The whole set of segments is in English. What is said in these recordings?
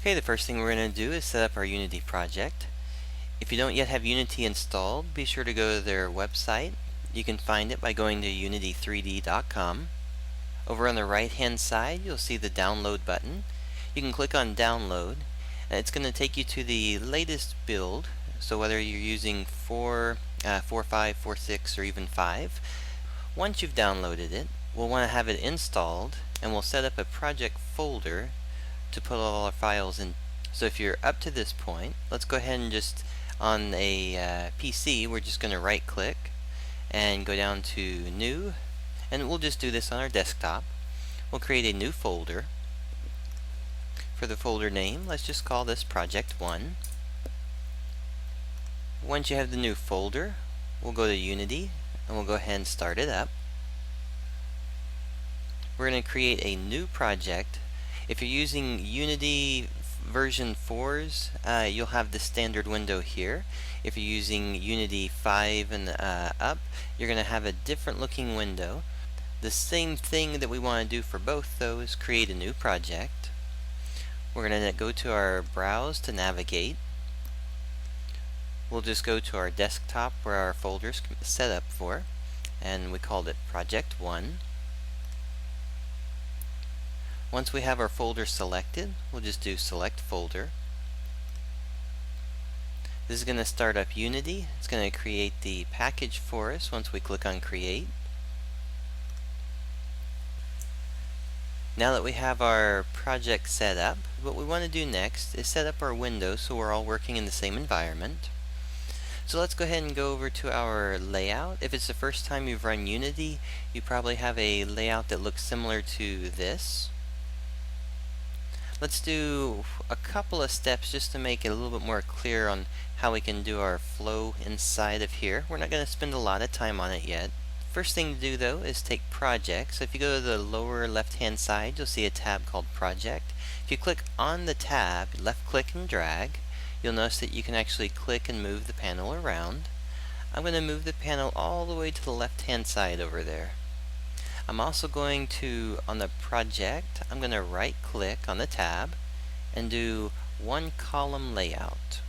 Okay, the first thing we're going to do is set up our Unity project. If you don't yet have Unity installed, be sure to go to their website. You can find it by going to unity3d.com. Over on the right hand side, you'll see the download button. You can click on download, and it's going to take you to the latest build. So whether you're using 4.5, 4.6, or even 5, once you've downloaded it, we'll want to have it installed, and we'll set up a project folder to put all our files in. So if you're up to this point, let's go ahead and just on a PC, we're just going to right click and go down to new, and we'll just do this on our desktop. We'll create a new folder. For the folder name, let's just call this project 1. Once you have the new folder, we'll go to Unity and we'll go ahead and start it up. We're going to create a new project. If you're using Unity version 4s, you'll have the standard window here. If you're using Unity 5 and up, you're going to have a different looking window. The same thing that we want to do for both, though, is create a new project. We're going to go to our browse to navigate. We'll just go to our desktop where our folder's set up for, and we called it project 1. Once we have our folder selected, we'll just do select folder. This is going to start up Unity. It's going to create the package for us once we click on create. Now that we have our project set up, what we want to do next is set up our windows so we're all working in the same environment. So let's go ahead and go over to our layout. If it's the first time you've run Unity, you probably have a layout that looks similar to this. Let's do a couple of steps just to make it a little bit more clear on how we can do our flow inside of here. We're not going to spend a lot of time on it yet. First thing to do, though, is take projects. So if you go to the lower left hand side, you'll see a tab called project. If you click on the tab, left click and drag, you'll notice that you can actually click and move the panel around. I'm going to move the panel all the way to the left hand side over there. I'm also going to, on the project, I'm going to right click on the tab and do one column layout.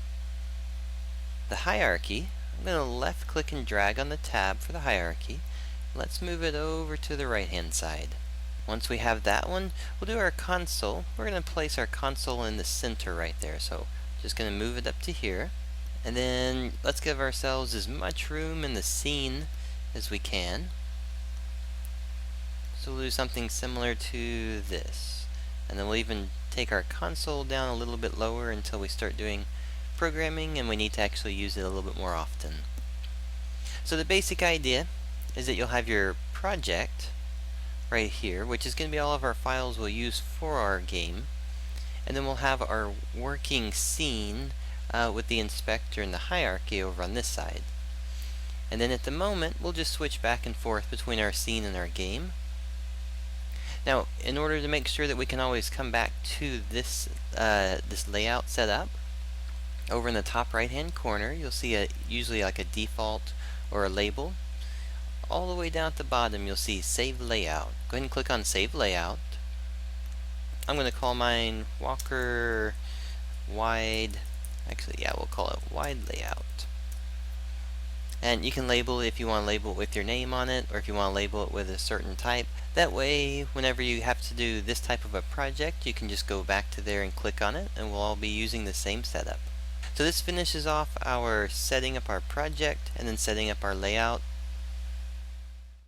The hierarchy, I'm going to left click and drag on the tab for the hierarchy. Let's move it over to the right hand side. Once we have that one, we'll do our console. We're going to place our console in the center right there. So just going to move it up to here. And then let's give ourselves as much room in the scene as we can. So we'll do something similar to this. And then we'll even take our console down a little bit lower until we start doing programming and we need to actually use it a little bit more often. So the basic idea is that you'll have your project right here, which is going to be all of our files we'll use for our game. And then we'll have our working scene with the inspector and the hierarchy over on this side. And then at the moment, we'll just switch back and forth between our scene and our game. Now, in order to make sure that we can always come back to this layout setup, over in the top right hand corner, you'll see usually like a default or a label. All the way down at the bottom, you'll see Save Layout. Go ahead and click on Save Layout. I'm going to call mine Walker Wide. Actually, yeah, we'll call it Wide Layout. And you can label it if you want to label it with your name on it, or if you want to label it with a certain type. That way, whenever you have to do this type of a project, you can just go back to there and click on it, and we'll all be using the same setup. So this finishes off our setting up our project and then setting up our layout.